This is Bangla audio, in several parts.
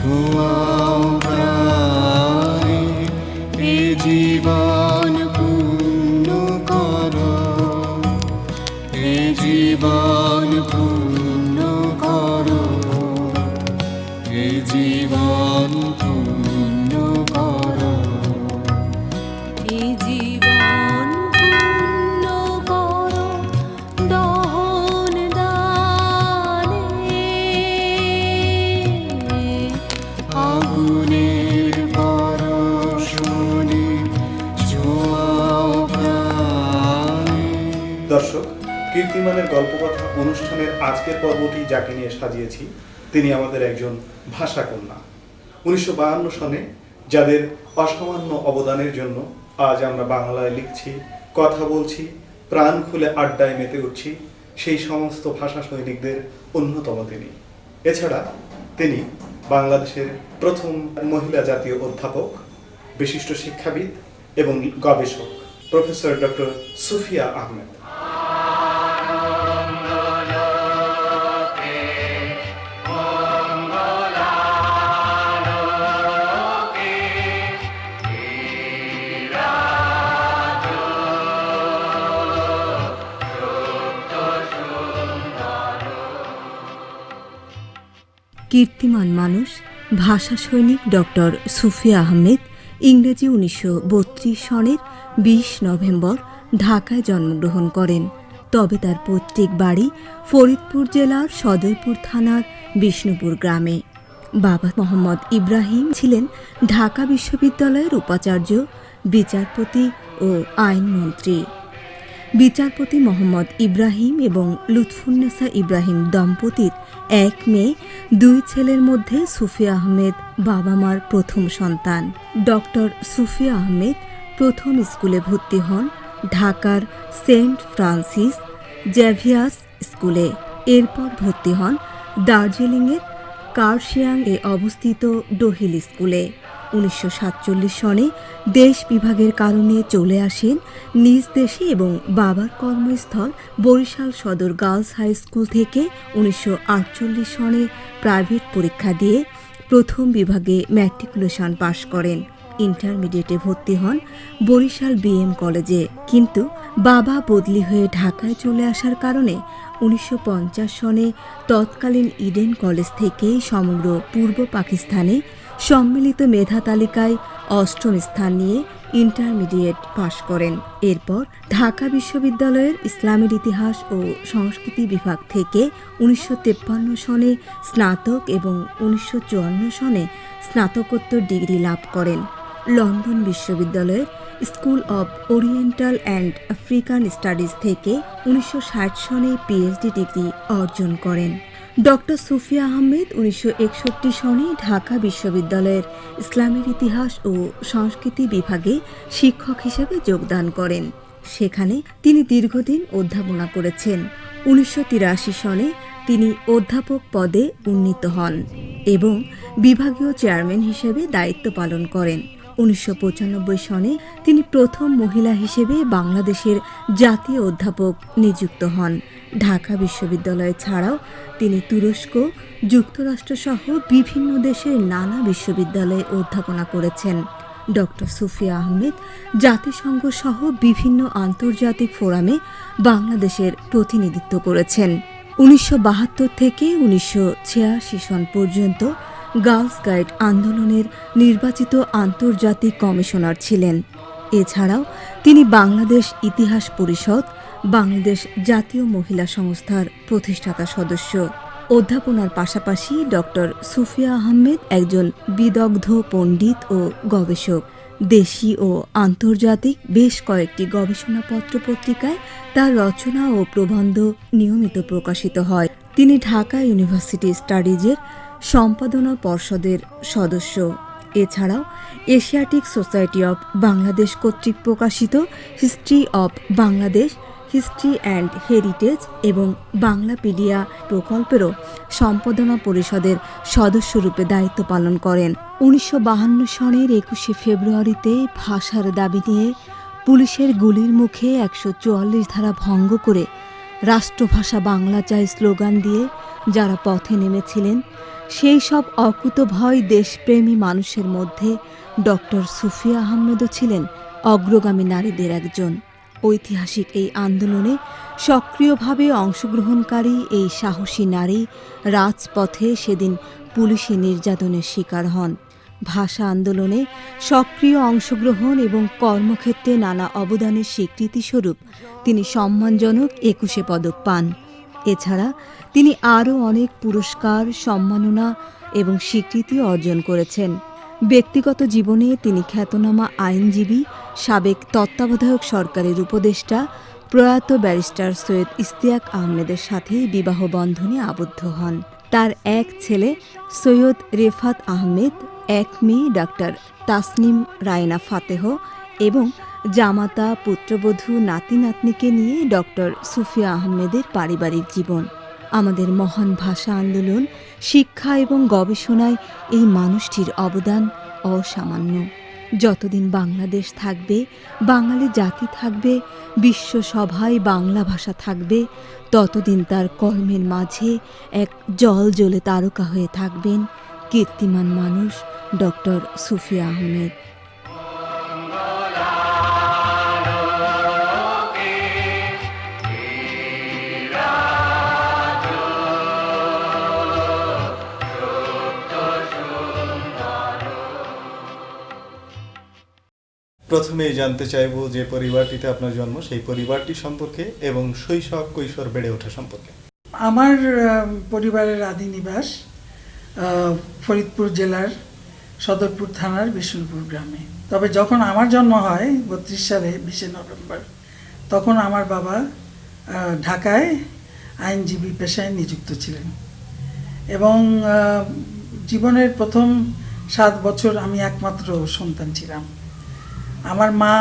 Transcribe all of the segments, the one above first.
ছোঁয়াও প্রাণে এ জীবন পূর্ণ করো, এ জীবন পূর্ণ করো, এ জীবন পূর্ণ করো, এ জীবন পূর্ণ করো দহন দানে, আগুনের পরশনে ছোঁয়াও প্রাণে। দর্শক, কীর্তিমানের গল্পকথা অনুষ্ঠানের আজকের পর্বটি যাকে নিয়ে সাজিয়েছি তিনি আমাদের একজন ভাষাকন্যা। 1952 সনে যাদের অসামান্য অবদানের জন্য আজ আমরা বাংলায় লিখছি, কথা বলছি, প্রাণ খুলে আড্ডায় মেতে উঠছি, সেই সমস্ত ভাষা সৈনিকদের অন্যতম তিনি। এছাড়া তিনি বাংলাদেশের প্রথম মহিলা জাতীয় অধ্যাপক, বিশিষ্ট শিক্ষাবিদ এবং গবেষক প্রফেসর ডক্টর সুফিয়া আহমেদ। কীর্তিমান মানুষ ভাষা সৈনিক ডক্টর সুফিয়া আহমেদ ইংরেজি 1932 সনের 20 নভেম্বর ঢাকায় জন্মগ্রহণ করেন। তবে তার পৈতৃক বাড়ি ফরিদপুর জেলার সদরপুর থানার বিষ্ণুপুর গ্রামে। বাবা মোহাম্মদ ইব্রাহিম ছিলেন ঢাকা বিশ্ববিদ্যালয়ের উপাচার্য, বিচারপতি ও আইনমন্ত্রী। বিচারপতি মোহাম্মদ ইব্রাহিম এবং লুৎফুন্নেসা ইব্রাহিম দম্পতির এক মেয়ে, 2 ছেলের মধ্যে সুফিয়া আহমেদ বাবা মার প্রথম সন্তান। ডক্টর সুফিয়া আহমেদ প্রথম স্কুলে ভর্তি হন ঢাকার সেন্ট ফ্রান্সিস জেভিয়ার্স স্কুলে। এরপর ভর্তি হন দার্জিলিংয়ের কার্শিয়াং এ অবস্থিত ডোহিল স্কুলে। 1947 সনে দেশ বিভাগের কারণে চলে আসেন নিজ দেশে এবং বাবার কর্মস্থল বরিশাল সদর গার্লস হাই স্কুল থেকে 1948 সনে প্রাইভেট পরীক্ষা দিয়ে প্রথম বিভাগে ম্যাট্রিকুলেশন পাশ করেন। ইন্টারমিডিয়েটে ভর্তি হন বরিশাল বিএম কলেজে, কিন্তু বাবা বদলি হয়ে ঢাকায় চলে আসার কারণে 1950 সনে তৎকালীন ইডেন কলেজ থেকে সমগ্র পূর্ব পাকিস্তানে সম্মিলিত মেধা তালিকায় 8ম স্থান নিয়ে ইন্টারমিডিয়েট পাশ করেন। এরপর ঢাকা বিশ্ববিদ্যালয়ের ইসলামের ইতিহাস ও সংস্কৃতি বিভাগ থেকে 1953 সনে স্নাতক এবং 1954 সনে স্নাতকোত্তর ডিগ্রি লাভ করেন। লন্ডন বিশ্ববিদ্যালয়ের school of oriental and African studies থেকে 1960 সনে পিএইচডি ডিগ্রি অর্জন করেন। ডক্টর সুফিয়া আহমেদ 1961 সনে ঢাকা বিশ্ববিদ্যালয়ের ইসলামের ইতিহাস ও সংস্কৃতি বিভাগে শিক্ষক হিসেবে যোগদান করেন। সেখানে তিনি দীর্ঘদিন অধ্যাপনা করেছেন। 1983 সনে তিনি অধ্যাপক পদে উন্নীত হন এবং বিভাগীয় চেয়ারম্যান হিসেবে দায়িত্ব পালন করেন। 1995 সনে তিনি প্রথম মহিলা হিসেবে বাংলাদেশের জাতীয় অধ্যাপক নিযুক্ত হন। ঢাকা বিশ্ববিদ্যালয় ছাড়াও তিনি তুরস্ক, যুক্তরাষ্ট্র সহ বিভিন্ন দেশের নানা বিশ্ববিদ্যালয়ে অধ্যাপনা করেছেন। ডক্টর সুফিয়া আহমেদ জাতিসংঘ সহ বিভিন্ন আন্তর্জাতিক ফোরামে বাংলাদেশের প্রতিনিধিত্ব করেছেন। 1972 থেকে 1986 সন পর্যন্ত গার্লস গাইড আন্দোলনের নির্বাচিত আন্তর্জাতিক কমিশনার ছিলেন। এছাড়াও তিনি বাংলাদেশ ইতিহাস পরিষদ, বাংলাদেশ জাতীয় মহিলা সংস্থার প্রতিষ্ঠাতা সদস্য। অধ্যাপনার পাশাপাশি ডক্টর সুফিয়া আহমেদ একজন বিদগ্ধ পণ্ডিত ও গবেষক। দেশি ও আন্তর্জাতিক বেশ কয়েকটি গবেষণাপত্র পত্রিকায় তার রচনা ও প্রবন্ধ নিয়মিত প্রকাশিত হয়। তিনি ঢাকা ইউনিভার্সিটি স্টাডিজের সম্পাদনা পর্ষদের সদস্য। এছাড়াও এশিয়াটিক সোসাইটি অব বাংলাদেশ কর্তৃক প্রকাশিত history of Bangladesh, history and heritage এবং বাংলাপিডিয়া প্রকল্পেরও সম্পাদনা পরিষদের সদস্যরূপে দায়িত্ব পালন করেন। 1952 সনের 21শে ফেব্রুয়ারিতে ভাষার দাবি নিয়ে পুলিশের গুলির মুখে 144 ধারা ভঙ্গ করে রাষ্ট্রভাষা বাংলা চাই স্লোগান দিয়ে যারা পথে নেমেছিলেন সেই সব অকুতভয় দেশপ্রেমী মানুষের মধ্যে ডক্টর সুফিয়া আহমেদও ছিলেন অগ্রগামী নারীদের একজন। ঐতিহাসিক এই আন্দোলনে সক্রিয়ভাবে অংশগ্রহণকারী এই সাহসী নারী রাজপথে সেদিন পুলিশি নির্যাতনের শিকার হন। ভাষা আন্দোলনে সক্রিয় অংশগ্রহণ এবং কর্মক্ষেত্রে নানা অবদানের স্বীকৃতিস্বরূপ তিনি সম্মানজনক 21 পদক পান। এছাড়া তিনি আরও অনেক পুরস্কার, সম্মাননা এবং স্বীকৃতি অর্জন করেছেন। ব্যক্তিগত জীবনে তিনি খ্যাতনামা আইনজীবী, সাবেক তত্ত্বাবধায়ক সরকারের উপদেষ্টা প্রয়াত ব্যারিস্টার সৈয়দ ইশতিয়াক আহমেদের সাথে বিবাহ বন্ধনে আবদ্ধ হন। তার এক ছেলে সৈয়দ রেফাত আহমেদ, এক মেয়ে ডাক্তার তাসনিম রায়না ফাতেহ এবং জামাতা, পুত্রবধূ, নাতি নাতনিকে নিয়ে ডক্টর সুফিয়া আহমেদের পারিবারিক জীবন। আমাদের মহান ভাষা আন্দোলন, শিক্ষা এবং গবেষণায় এই মানুষটির অবদান অসামান্য। যতদিন বাংলাদেশ থাকবে, বাঙালি জাতি থাকবে, বিশ্বসভায় বাংলা ভাষা থাকবে, ততদিন তার কর্মের মাঝে এক জ্বলজ্বলে তারকা হয়ে থাকবেন কীর্তিমান মানুষ ডক্টর সুফিয়া আহমেদ। প্রথমেই জানতে চাইবো যে পরিবারটিতে আপনার জন্ম, সেই পরিবারটি সম্পর্কে এবং শৈশব কৈশোর বেড়ে ওঠা সম্পর্কে। আমার পরিবারের আদি নিবাস ফরিদপুর জেলার সদরপুর থানার বিষ্ণুপুর গ্রামে। তবে যখন আমার জন্ম হয় 32 সালে 20 নভেম্বর, তখন আমার বাবা ঢাকায় আইনজীবী পেশায় নিযুক্ত ছিলেন এবং জীবনের প্রথম 7 বছর আমি একমাত্র সন্তান ছিলাম। আমার মা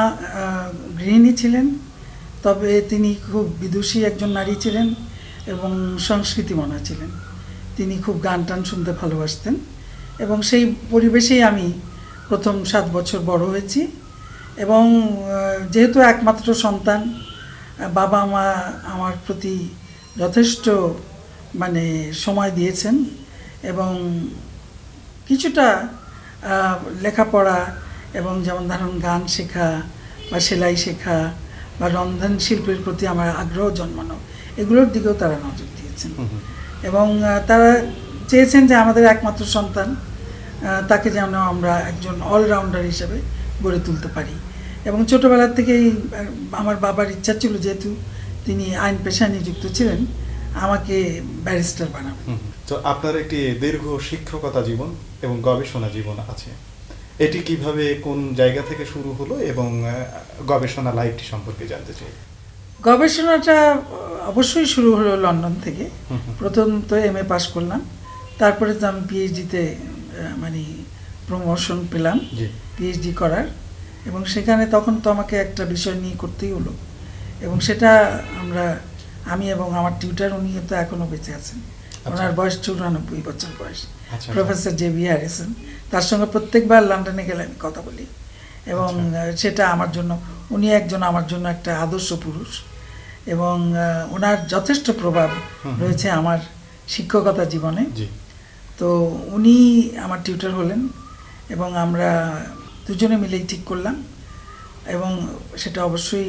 গৃহিণী ছিলেন, তবে তিনি খুব বিদুষী একজন নারী ছিলেন এবং সংস্কৃতিমনা ছিলেন। তিনি খুব গান টান শুনতে ভালোবাসতেন এবং সেই পরিবেশেই আমি প্রথম 7 বছর বড় হয়েছি। এবং যেহেতু একমাত্র সন্তান, বাবা মা আমার প্রতি যথেষ্ট সময় দিয়েছেন এবং কিছুটা লেখাপড়া এবং যেমন ধরুন গান শেখা বা সেলাই শেখা বা রন্ধন শিল্পের প্রতি আমার আগ্রহ জন্মানো, এগুলোর দিকেও তারা নজর দিয়েছেন এবং তারা চেয়েছেন যে আমাদের একমাত্র সন্তান, তাকে যেন আমরা একজন অলরাউন্ডার হিসেবে গড়ে তুলতে পারি। এবং ছোটোবেলার থেকেই আমার বাবার ইচ্ছা ছিল, যেহেতু তিনি আইন পেশায় নিযুক্ত ছিলেন, আমাকে ব্যারিস্টার বানাবেন। তো আপনার একটি দীর্ঘ শিক্ষকতা জীবন এবং গবেষণা জীবন আছে, এটি কিভাবে কোন জায়গা থেকে শুরু হলো এবং গবেষণা লাইফটি সম্পর্কে জানতে চাই। গবেষণাটা অবশ্যই শুরু হলো লন্ডন থেকে। প্রথম তো MA পাস করলাম, তারপরে তো আমি পিএইচডিতে প্রমোশন পেলাম পিএইচডি করার, এবং সেখানে তখন তো আমাকে একটা বিষয় নিয়ে করতেই হলো এবং সেটা আমি এবং আমার টিউটার, উনি তো এখনও বেঁচে আছেন, ওনার বয়স 94 বছর বয়স, প্রফেসর JB হ্যারিসন। তার সঙ্গে প্রত্যেকবার লন্ডনে গেলে আমি কথা বলি এবং সেটা আমার জন্য, উনি আমার জন্য একটা আদর্শ পুরুষ এবং ওনার যথেষ্ট প্রভাব রয়েছে আমার শিক্ষকতা জীবনে। তো উনি আমার টিউটর হলেন এবং আমরা দুজনে মিলেই ঠিক করলাম এবং সেটা অবশ্যই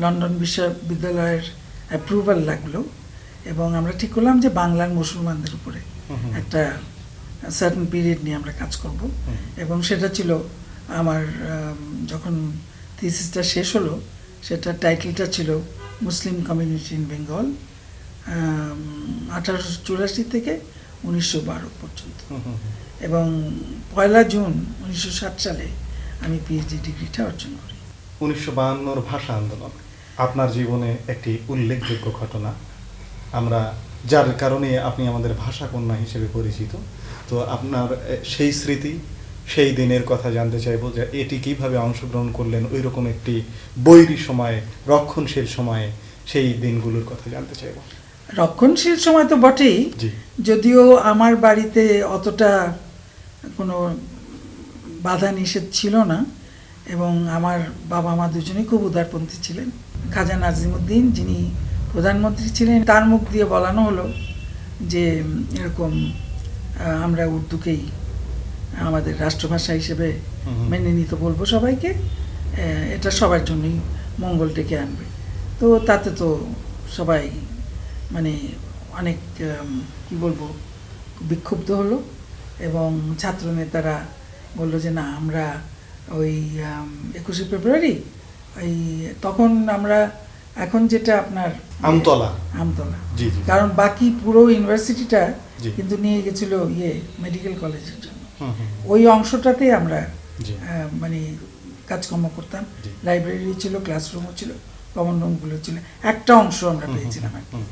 লন্ডন বিশ্ববিদ্যালয়ের অ্যাপ্রুভাল লাগলো এবং আমরা ঠিক করলাম যে বাংলার মুসলমানদের উপরে একটা সার্টেন পিরিয়ড নিয়ে আমরা কাজ করব। এবং সেটা ছিল আমার যখন থিসিসটা শেষ হলো, সেটা টাইটেলটা ছিল মুসলিম কমিউনিটি ইন বেঙ্গল 1884 থেকে 1912 পর্যন্ত। এবং 1 জুন 1960 সালে আমি পিএইচডি ডিগ্রিটা অর্জন করি। 1952 ভাষা আন্দোলন আপনার জীবনে একটি উল্লেখযোগ্য ঘটনা, আমরা যার কারণে আপনি আমাদের ভাষা কন্যা হিসেবে পরিচিত। তো আপনার সেই স্মৃতি, সেই দিনের কথা জানতে চাইবো, যে এটি কিভাবে অংশগ্রহণ করলেন ওই রকম একটি বৈরী সময়ে, রক্ষণশীল সময়ে, সেই দিনগুলোর কথা জানতে চাইবো। রক্ষণশীল সময় তো বটেই, যদিও আমার বাড়িতে অতটা কোনো বাধা নিষেধ ছিল না এবং আমার বাবা মা দুজনেই খুব উদারপন্থী ছিলেন। খাজা নাজিমুদ্দিন, যিনি প্রধানমন্ত্রী ছিলেন, তার মুখ দিয়ে বলানো হলো যে এরকম আমরা উর্দুকেই আমাদের রাষ্ট্রভাষা হিসেবে হুম। মেনে নিতে বলবো সবাইকে। এটা সবার জন্যই মঙ্গল ডেকে আনবে। তো তাতে তো সবাই মানে অনেক কি বলবো, বিক্ষুব্ধ হলো, এবং ছাত্র নেতারা বললো যে না, আমরা ওই 21শে ফেব্রুয়ারি ওই তখন আমরা এখন যেটা আপনার আমতলা। আমতলা, জি জি। কারণ বাকি পুরো ইউনিভার্সিটিটা জি। কিন্তু নিয়ে গেছিল মেডিকেল কলেজের জন্য। হুম হুম। ওই অংশটাতে আমরা জি। মানে কাজকর্ম করতাম। জি। লাইব্রেরি ছিল, ক্লাসরুমও ছিল, কমন রুমগুলো ছিল, একটা অংশ আমরা পেয়েছিলাম আর কি। হুম।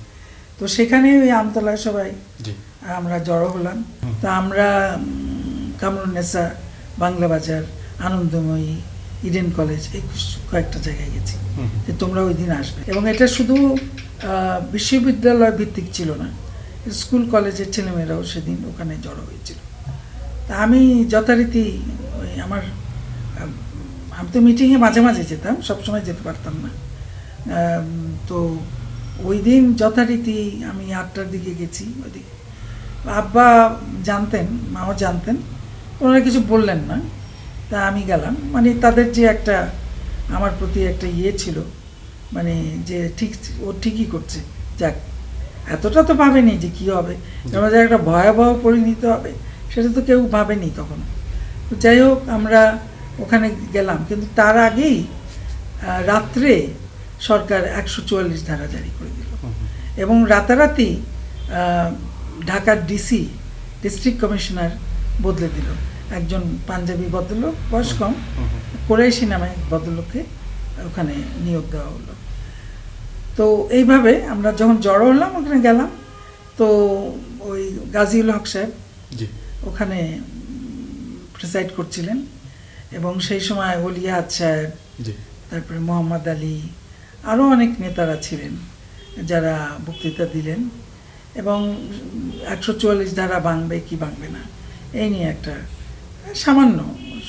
তো সেখানে ওই আমতলায় সবাই জি। আমরা জড়ো হলাম। তা আমরা কামরুন্নেসা, বাংলা বাজার, আনন্দময়ী, ইডেন কলেজ, এই কয়েকটা জায়গায় গেছি হুম। যে তোমরা ওই দিন আসবে। এবং এটা শুধু বিশ্ববিদ্যালয় ভিত্তিক ছিল না, স্কুল কলেজের ছেলেমেয়েরাও সেদিন ওখানে জড়ো হয়েছিল। তা আমি যথারীতি ওই আমার আমি তো মিটিংয়ে মাঝে মাঝে যেতাম, সবসময় যেতে পারতাম না। তো ওই দিন যথারীতি আমি 8টার দিকে গেছি ওইদিকে। আব্বা জানতেন, মাও জানতেন, ওনারা কিছু বললেন না। তা আমি গেলাম, মানে তাদের যে একটা আমার প্রতি একটা ছিল, মানে যে ঠিক ও ঠিকই করছে, যাক, এতটা তো ভাবেনি যে কি হবে, আমরা যে একটা ভয়াবহ পরিণতি হবে সেটা তো কেউ ভাবেনি তখন। তো যাই হোক, আমরা ওখানে গেলাম, কিন্তু তার আগেই রাত্রে সরকার 144 ধারা জারি করে দিল, এবং রাতারাতি ঢাকার ডিসি, ডিস্ট্রিক্ট কমিশনার বদলে দিল। একজন পাঞ্জাবি ভদ্রলোক, বয়স কম, কোরাইশি নামে এক ভদ্রলোককে ওখানে নিয়োগ দেওয়া হলো। তো এইভাবে আমরা যখন জড়ো হলাম ওখানে গেলাম, তো ওই গাজীউল হক সাহেব জি। ওখানে প্রিসাইড করছিলেন, এবং সেই সময় ওলিয়াত সাহেব, জি। তারপরে মোহাম্মদ আলী, আরও অনেক নেতারা ছিলেন যারা বক্তৃতা দিলেন, এবং 144 ধারা ভাঙবে কি ভাঙবে না এই নিয়ে একটা সামান্য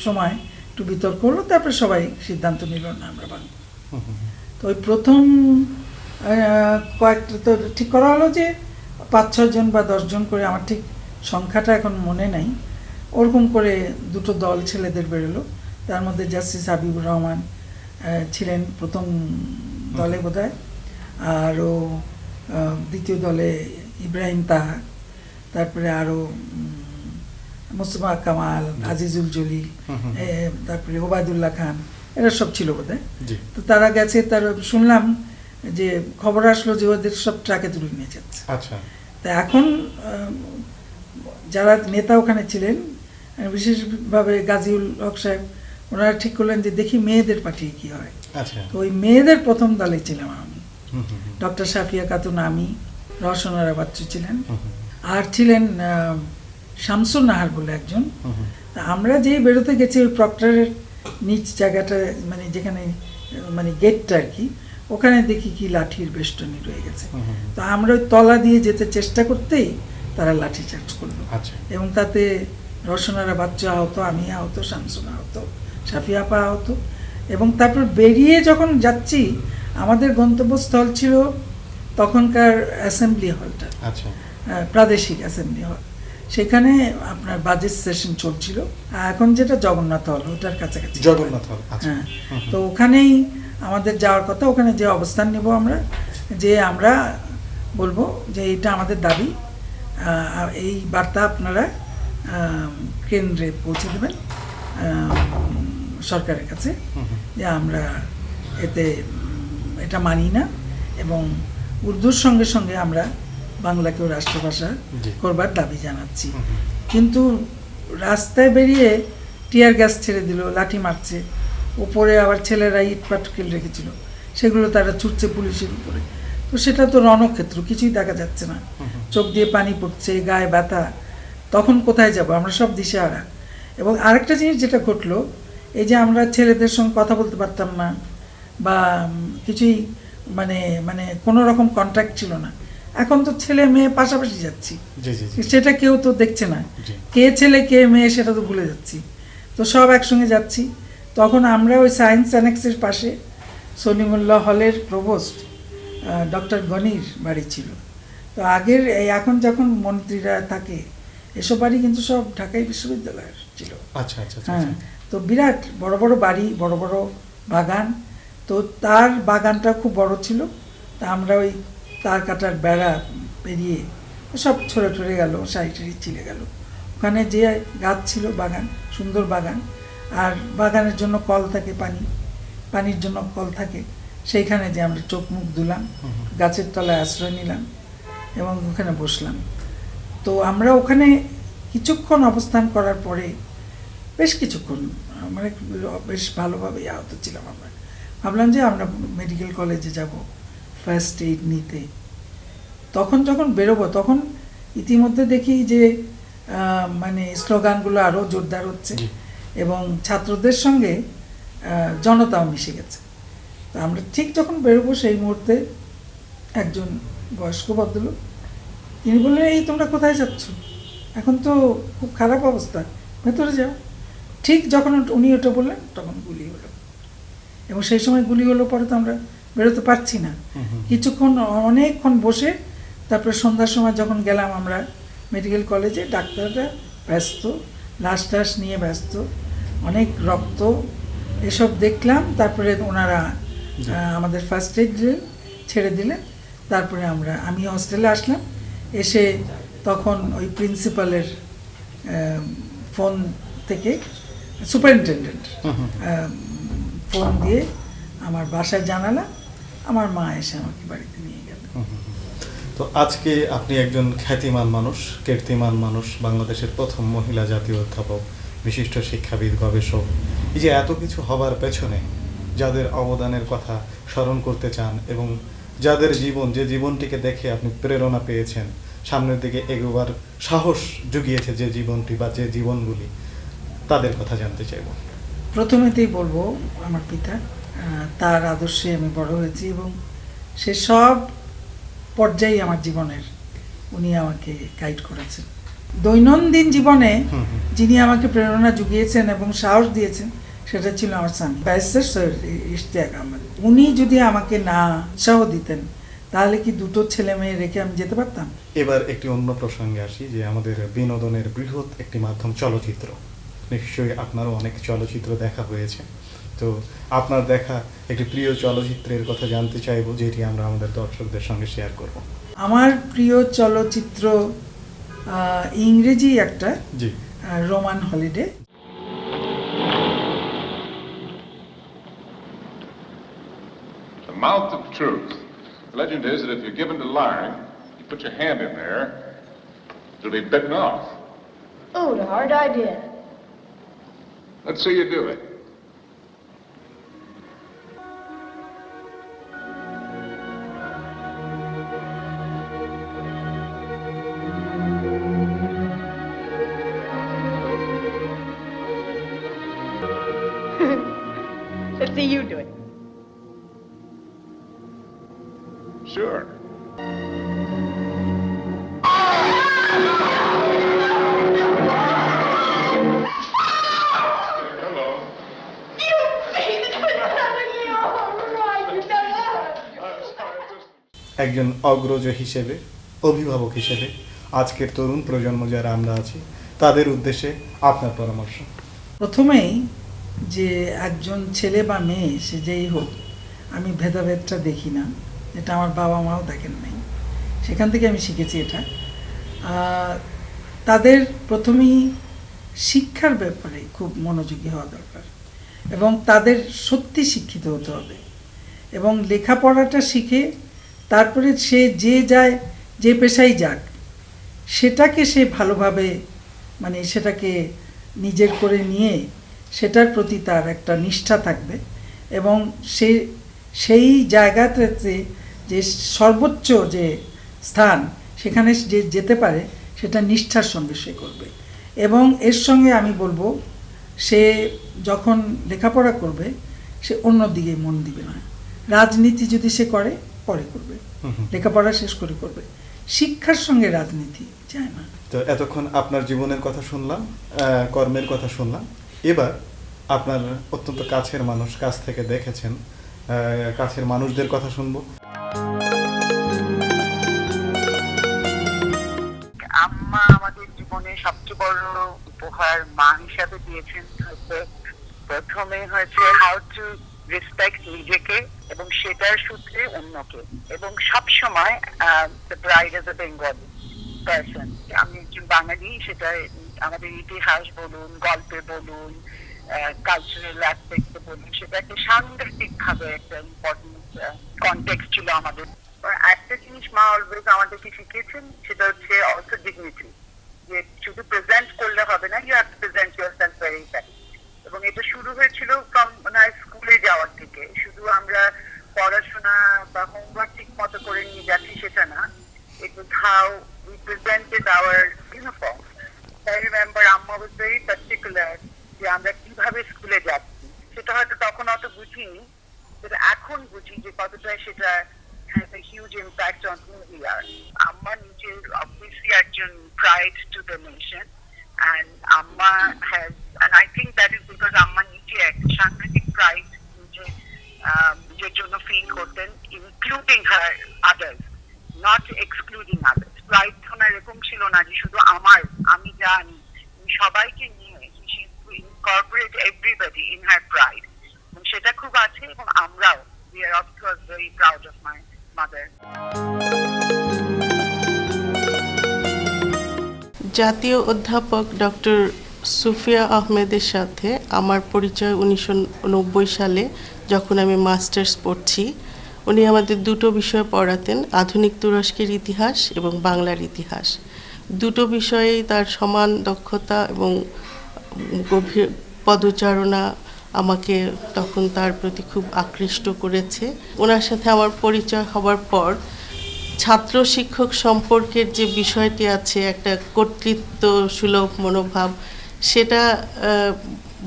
সময় একটু বিতর্ক হলো, তারপরে সবাই সিদ্ধান্ত নিল না আমরা ভাঙব। হুম হুম। তো ওই প্রথম কয়েকটা তো ঠিক করা হলো যে 5-6 জন বা 10 জন করে, আমার ঠিক সংখ্যাটা এখন মনে নাই, ওরকম করে দুটো দল ছেলেদের বেরোলো। তার মধ্যে জাস্টিস হাবিবুর রহমান ছিলেন প্রথম দলে বোধহয়, আরও দ্বিতীয় দলে ইব্রাহিম তাহা, তারপরে আরও মুস্তফা কামাল, আজিজুল জলিল, তারপরে ওবায়দুল্লাহ খান, এরা সব ছিল বোধহয়। জি। তো তারা গেছে, তার শুনলাম যে খবর আসলো যে ওদের সব ট্রাকে তুলে নিয়ে যাচ্ছে। আচ্ছা। তা এখন যারা নেতা ওখানে ছিলেন, বিশেষভাবে গাজীউল হক সাহেব, ওনারা ঠিক করলেন যে দেখি মেয়েদের পাঠিয়ে কি হয়। আচ্ছা। তো ওই মেয়েদের প্রথম দলে ছিলাম আমি, হুম হুম। ডক্টর সাফিয়া খাতুন, আমি, রওশনারা বাচ্চু ছিলেন, হুম হুম। আর ছিলেন শামসুন নাহার বলে একজন। হুম হুম। তা আমরা যেই বেরোতে গেছি ওই প্রক্টরের নিচ জায়গাটা, মানে যেখানে মানে গেটটা আর কি, ওখানে দেখি কি লাঠির বেষ্টনী রয়ে গেছে। হুম হুম। তো আমরা ওই তলা দিয়ে যেতে চেষ্টা করতেই তারা লাঠি চার্জ করলো, আচ্ছা। এবং তাতে রওশনারা বাচ্চা আহত, আমি আহত, শামসুন আহত, সাফিয়া আপা আহত। এবং তারপর বেরিয়ে যখন যাচ্ছি, আমাদের গন্তব্যস্থল ছিল তখনকার অ্যাসেম্বলি হলটা, আচ্ছা। প্রাদেশিক অ্যাসেম্বলি হল। সেখানে আপনার বাজেট সেশন চলছিল, এখন যেটা জগন্নাথ হল, ওটার কাছাকাছি। জগন্নাথ হল। আচ্ছা। হ্যাঁ, তো ওখানেই আমাদের যাওয়ার কথা। ওখানে যে অবস্থান নেব আমরা, যে আমরা বলবো যে এটা আমাদের দাবি, এই বার্তা আপনারা কেন্দ্রে পৌঁছে দেবেন সরকারের কাছে, যে আমরা এতে এটা মানি না, এবং উর্দুর সঙ্গে সঙ্গে আমরা বাংলাকেও রাষ্ট্রভাষা করবার দাবি জানাচ্ছি। কিন্তু রাস্তায় বেরিয়ে টিয়ার গ্যাস ছেড়ে দিল, লাঠি মারছে, উপরে আবার ছেলেরা ইট পাটকেল রেখেছিল, সেগুলো তারা ছুটছে পুলিশের উপরে। তো সেটা তো রণক্ষেত্র, কিছুই দেখা যাচ্ছে না, চোখ দিয়ে পানি পড়ছে, গায়ে ব্যথা, তখন কোথায় যাব, আমরা সব দিশেহারা। এবং আরেকটা জিনিস যেটা ঘটলো, এই যে আমরা ছেলেদের সঙ্গে কথা বলতে পারতাম না, বা কিছুই মানে মানে কোনো রকম কন্ট্যাক্ট ছিল না। এখন তো ছেলে মেয়ে পাশাপাশি যাচ্ছি, সেটা কেউ তো দেখছে না, কে ছেলে কে মেয়ে সেটা তো ভুলে যাচ্ছি। তো সব একসঙ্গে যাচ্ছি। তখন আমরা ওই সায়েন্স অ্যানেক্সের পাশে সলিমুল্লাহ হলের প্রভোস্ট ডক্টর গনির বাড়ি ছিল। তো আগের এখন যখন মন্ত্রীরা থাকে এসব বাড়ি কিন্তু সব ঢাকাই বিশ্ববিদ্যালয়ের ছিল। আচ্ছা আচ্ছা আচ্ছা, হ্যাঁ, তো বিরাট বড় বড় বাড়ি, বড় বড় বাগান। তো তার বাগানটা খুব বড় ছিল। তা আমরা ওই তার কাটার বেড়া পেরিয়ে সব ছড়ে গেল, সারি টারি চিলে গেল। ওখানে যে গাছ ছিল, বাগান, সুন্দর বাগান, আর বাগানের জন্য কল থাকে, পানির জন্য কল থাকে, সেইখানে যে আমরা চোখ মুখ ধুলাম, গাছের তলায় আশ্রয় নিলাম এবং ওখানে বসলাম। তো আমরা ওখানে কিছুক্ষণ অবস্থান করার পরে, বেশ কিছুক্ষণ, মানে বেশ ভালোভাবেই আহত ছিলাম আমরা। ভাবলাম যে আমরা মেডিকেল কলেজে যাব ফার্স্ট এইড নিতে। তখন যখন বেরোবো, তখন ইতিমধ্যে দেখি যে মানে স্লোগানগুলো আরও জোরদার হচ্ছে এবং ছাত্রদের সঙ্গে জনতাও মিশে গেছে। তো আমরা ঠিক যখন বেরোবো সেই মুহূর্তে একজন বয়স্ক ভদ্রলোক, তিনি বললেন, এই তোমরা কোথায় যাচ্ছ? এখন তো খুব খারাপ অবস্থা, ভেতরে যাও। ঠিক যখন উনি ওটা বললেন তখন গুলি হলো, এবং সেই সময় গুলি হলো পরে তো আমরা বেরোতে পারছি না। কিছুক্ষণ, অনেকক্ষণ বসে তারপরে সন্ধ্যার সময় যখন গেলাম আমরা মেডিকেল কলেজে, ডাক্তাররা ব্যস্ত, লাশ টাশ নিয়ে ব্যস্ত, অনেক রক্ত, এসব দেখলাম। তারপরে ওনারা আমাদের ফার্স্ট এইড ছেড়ে দিলেন। তারপরে আমি হস্টেলে আসলাম। এসে তখন ওই প্রিন্সিপালের ফোন থেকে সুপারিনটেন্ডেন্ট ফোন দিয়ে আমার বাসায় জানালাম। আমার মা এসে আমাকে বাড়িতে নিয়ে গেল। তো আজকে আপনি একজন খ্যাতিমান মানুষ, কীর্তিমান মানুষ, বাংলাদেশের প্রথম মহিলা জাতীয় অধ্যাপক, বিশিষ্ট শিক্ষাবিদ, গবেষক। এই যে এত কিছু হবার পেছনে যাদের অবদানের কথা স্মরণ করতে চান এবং যাদের জীবন, যে জীবনটিকে দেখে আপনি প্রেরণা পেয়েছেন, সামনের দিকে এগোবার সাহস জুগিয়েছে যে জীবনটি বা যে জীবনগুলি, তাদের কথা জানতে চাইব। প্রথমেতেই বলবো আমার পিতা, তার আদর্শে আমি বড় হয়েছি এবং সে সব পর্যায়ে আমার জীবনের উনি আমাকে গাইড করেছেন। দৈনন্দিন জীবনে যিনি আমাকে প্রেরণা জুগিয়েছেন এবং সাহস দিয়েছেন সেটা ছিল আমার স্বামী ব্যারিস্টার সৈয়দ ইশতিয়াক আহমেদ। উনি যদি আমাকে না উৎসাহ দিতেন তাহলে কি দুটো ছেলে মেয়ে রেখে আমি যেতে পারতাম? এবার একটি অন্য প্রসঙ্গে আসি, যে আমাদের বিনোদনের বৃহৎ একটি মাধ্যম চলচ্চিত্র। নিশ্চয়ই আপনারও অনেক চলচ্চিত্র দেখা হয়েছে। তো আপনার দেখা একটি প্রিয় চলচ্চিত্রের কথা জানতে চাইবো, যেটি আমরা আমাদের দর্শকদের সঙ্গে শেয়ার করব। আমার প্রিয় চলচ্চিত্র ইংরেজি একটা, জি, Roman Holiday. The mouth of truth. The legend is that if you're given to lying, you put your hand in there, it'll be bitten off. Oh, what a hard idea. Let's see you do it. Let's see you do it. Sure. Hello. You made it with somebody. All right, you done that. একজন অগ্রজ হিসেবে, অভিভাবক হিসেবে আজকের তরুণ প্রজন্ম যারা আমরা আছি, তাদের উদ্দেশ্যে আপনার পরামর্শ। প্রথমেই যে একজন ছেলে বা মেয়ে সে যেই হোক, আমি ভেদাভেদটা দেখি না, এটা আমার বাবা মাও দেখেন নাই, সেখান থেকে আমি শিখেছি এটা। তাদের প্রথমেই শিক্ষার ব্যাপারে খুব মনোযোগী হওয়া দরকার এবং তাদের সত্যি শিক্ষিত হতে হবে এবং লেখাপড়াটা শিখে তারপরে সে যে যায়, যে পেশায় যাক, সেটাকে সে ভালোভাবে, মানে সেটাকে নিজের করে নিয়ে সেটার প্রতি তার একটা নিষ্ঠা থাকবে এবং সেই জায়গাতে যে সর্বোচ্চ যে স্থান সেখানে যে যেতে পারে সেটা নিষ্ঠার সঙ্গে সে করবে। এবং এর সঙ্গে আমি বলবো, সে যখন লেখাপড়া করবে সে অন্য দিকে মন দিবে না। রাজনীতি যদি সে করে, পরে করবে, লেখাপড়া শেষ করে করবে। শিক্ষার সঙ্গে রাজনীতি যায় না। তো এতক্ষণ আপনার জীবনের কথা শুনলাম, কর্মের কথা শুনলাম। এবার আপনার অত্যন্ত কাছের মানুষ, কাছ থেকে দেখেছেন, কাছের মানুষদের কথা শুনবো। আম্মা আমাদের জীবনে জীবনে সবচেয়ে বড় উপহার মা হিসাবে দিয়েছেন হচ্ছে প্রথমে হচ্ছে হাউ টু রেসপেক্ট নিজেকে এবং সেটার সূত্রে অন্যকে, এবং সবসময় the pride as a Bengali person, আমি একজন বাঙালি, সেটা আমাদের ইতিহাস বলুন, গল্পে বলুন, কালচারাল অ্যাসপেক্টে বলুন, সেটা একটা সাংঘাতিক ভাবে একটা ইম্পর্টেন্ট কনটেক্সট ছিল আমাদের। একটা জিনিস মা অলওয়েজ আমাদেরকে শিখিয়েছেন, সেটা হচ্ছে অলসো ডিগনিটি, যে শুধু প্রেজেন্ট করলে হবে না, you have to present yourself very well. এবং এটা শুরু হয়েছিল ফ্রম স্কুলে যাওয়ার থেকে, শুধু আমরা পড়াশোনা বা হোমওয়ার্ক ঠিক মতো করে নিয়ে যাচ্ছি সেটা না, it was how we presented our uniform. I remember Amma was very particular যে আমরা কিভাবে স্কুলে যাচ্ছি, সেটা হয়তো তখন অত বুঝিনি, কিন্তু এখন বুঝি যে কতটা সেটা has a huge impact on who we are. Amma নিজে obviously একজন pride to the nation, and Amma has, and I think that is because Amma নিজে একটা সাংঘাতিক pride নিজের জন্য ফিল করতেন, including her others, not excluding others. Pride তখন এরকম ছিল না যে শুধু আমি জানি, সবাইকে নিয়ে she incorporate everybody in her pride, এবং সেটা খুব আছে, এবং আমরাও we are of course very proud of my mother. জাতীয় অধ্যাপক ডক্টর সুফিয়া আহমেদের সাথে আমার পরিচয় 1990 সালে, যখন আমি মাস্টার্স পড়ছি। উনি আমাদের দুটো বিষয় পড়াতেন, আধুনিক তুরস্কের ইতিহাস এবং বাংলার ইতিহাস। দুটো বিষয়েই তার সমান দক্ষতা এবং গভীর পদচারণা আমাকে তখন তার প্রতি খুব আকৃষ্ট করেছে। ওনার সাথে আমার পরিচয় হওয়ার পর ছাত্র শিক্ষক সম্পর্কের যে বিষয়টি আছে, একটা কর্তৃত্ব সুলভ মনোভাব, সেটা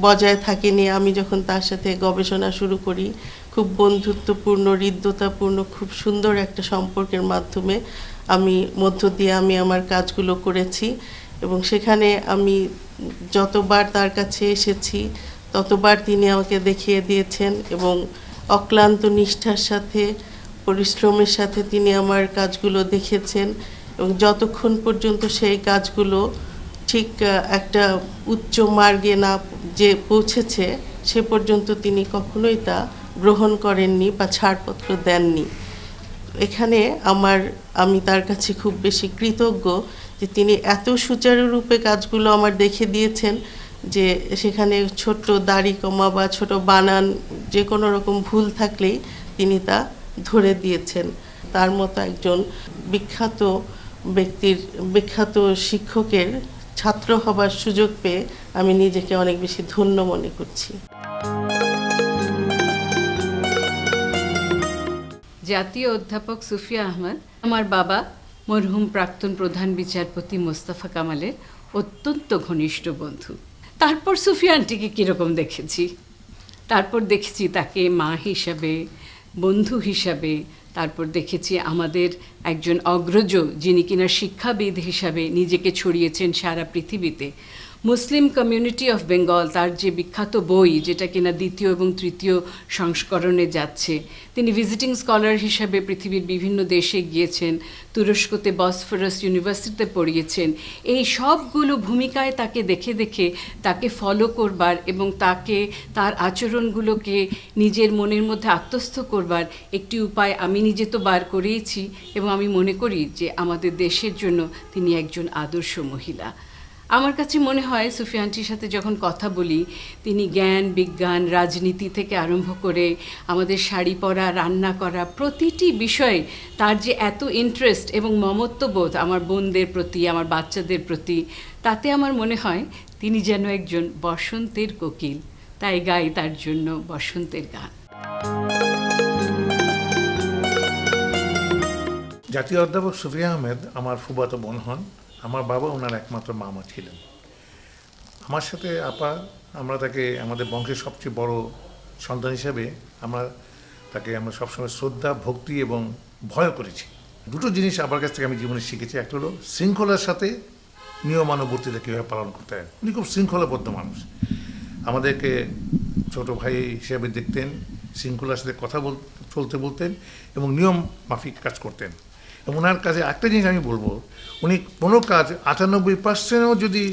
বজায় থাকেনি। আমি যখন তার সাথে গবেষণা শুরু করি, খুব বন্ধুত্বপূর্ণ, হৃদ্যতাপূর্ণ, খুব সুন্দর একটা সম্পর্কের মাধ্যমে মধ্য দিয়ে আমি আমার কাজগুলো করেছি, এবং সেখানে আমি যতবার তার কাছে এসেছি ততবার তিনি আমাকে দেখিয়ে দিয়েছেন, এবং অক্লান্ত নিষ্ঠার সাথে, পরিশ্রমের সাথে তিনি আমার কাজগুলো দেখেছেন, এবং যতক্ষণ পর্যন্ত সেই কাজগুলো ঠিক একটা উচ্চ মার্গে না যে পৌঁছেছে সে পর্যন্ত তিনি কখনোই তা গ্রহণ করেননি বা ছাড়পত্র দেননি। এখানে আমি তার কাছে খুব বেশি কৃতজ্ঞ যে তিনি এত সুচারুরূপে কাজগুলো আমার দেখে দিয়েছেন, যে সেখানে ছোট্ট দাড়ি কমা বা ছোট বানান যে কোনো রকম ভুল থাকলেই তিনি তা ধরে দিয়েছেন। তার মতো একজন বিখ্যাত শিক্ষকের ছাত্র হবার সুযোগ পেয়ে আমি নিজেকে অনেক বেশি ধন্য মনে করছি। জাতীয় অধ্যাপক সুফিয়া আহমেদ আমার বাবা মরহুম প্রাক্তন প্রধান বিচারপতি মোস্তফা কামালের অত্যন্ত ঘনিষ্ঠ বন্ধু। তারপর সুফিয়া আন্টিকে কীরকম দেখেছি, তারপর দেখেছি তাকে মা হিসাবে, বন্ধু হিসাবে, তারপর দেখেছি আমাদের একজন অগ্রজ যিনি কিনা শিক্ষাবিদ হিসাবে নিজেকে ছড়িয়েছেন সারা পৃথিবীতে। মুসলিম কমিউনিটি অফ বেঙ্গল, তার যে বিখ্যাত বই যেটা কিনা দ্বিতীয় এবং তৃতীয় সংস্করণে যাচ্ছে, তিনি ভিজিটিং স্কলার হিসাবে পৃথিবীর বিভিন্ন দেশে গিয়েছেন, তুরস্কতে বসফরাস ইউনিভার্সিটিতে পড়িয়েছেন। এই সবগুলো ভূমিকায় তাকে দেখে দেখে তাকে ফলো করবার এবং তার আচরণগুলোকে নিজের মনের মধ্যে আত্মস্থ করবার একটি উপায় আমি নিজে তো বার করেইছি, এবং আমি মনে করি যে আমাদের দেশের জন্য তিনি একজন আদর্শ মহিলা। আমার কাছে মনে হয় সুফিয়া আন্টির সাথে যখন কথা বলি, তিনি জ্ঞান, বিজ্ঞান, রাজনীতি থেকে আরম্ভ করে আমাদের শাড়ি পরা, রান্না করা, প্রতিটি বিষয়ে তার যে এত ইন্টারেস্ট এবং মমত্ববোধ আমার বোনদের প্রতি, আমার বাচ্চাদের প্রতি, তাতে আমার মনে হয় তিনি যেন একজন বসন্তের কোকিল। তাই গাই তার জন্য বসন্তের গান। জাতীয় অধ্যাপক সুফিয়া আহমেদ আমার ফুফাতো বোন হন। আমার বাবা ওনার একমাত্র মামা ছিলেন। আমার সাথে আমরা তাকে আমাদের বংশের সবচেয়ে বড় সন্তান হিসেবে আমরা সবসময় শ্রদ্ধা, ভক্তি এবং ভয় করেছি। দুটো জিনিস আমার কাছ থেকে আমি জীবনে শিখেছি। একটা হলো শৃঙ্খলার সাথে নিয়মানুবর্তিতা কীভাবে পালন করতে হয়। উনি খুব শৃঙ্খলাবদ্ধ মানুষ, আমাদেরকে ছোট ভাই হিসেবে দেখতেন, শৃঙ্খলার সাথে কথা চলতে বলতেন এবং নিয়ম মাফিক কাজ করতেন। ওনার কাজে একটা জিনিস আমি বলবো, উনি কোনো কাজ 98%ও যদি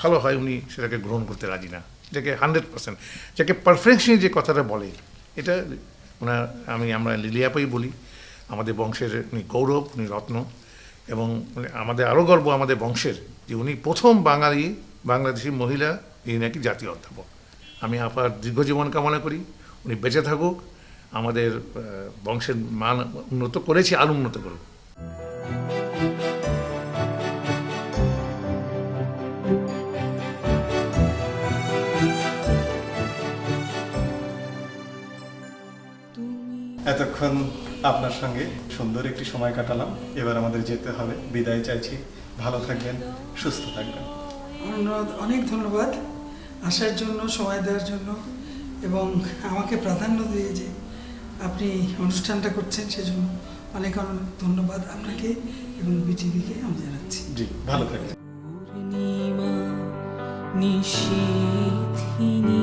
ভালো হয় উনি সেটাকে গ্রহণ করতে রাজি না, যাকে 100%, যাকে পারফেকশন যে কথাটা বলে, এটা ওনার আমরা লিলিয়াপাই বলি। আমাদের বংশের উনি গৌরব, উনি রত্ন, এবং আমাদের আরও গর্ব আমাদের বংশের যে উনি প্রথম বাংলাদেশি মহিলা যিনি নাকি জাতীয় অধ্যাপক। আমি আপার দীর্ঘ জীবন কামনা করি, উনি বেঁচে থাকুক, আমাদের বংশের মান উন্নত করেছি, আর উন্নত করুক। এতক্ষণ আপনার সঙ্গে সুন্দর একটি সময় কাটালাম, এবার আমাদের যেতে হবে, বিদায় চাইছি। ভালো থাকবেন, সুস্থ থাকবেন। অনেক ধন্যবাদ আসার জন্য, সময় দেওয়ার জন্য, এবং আমাকে প্রাধান্য দিয়ে যে আপনি অনুষ্ঠানটা করছেন সেজন্য অনেক অনেক ধন্যবাদ আপনাকে এবং বিটিভিকে আমি জানাচ্ছি। জি, ভালো থাকবেন। পূর্ণিমা নিশীথিনী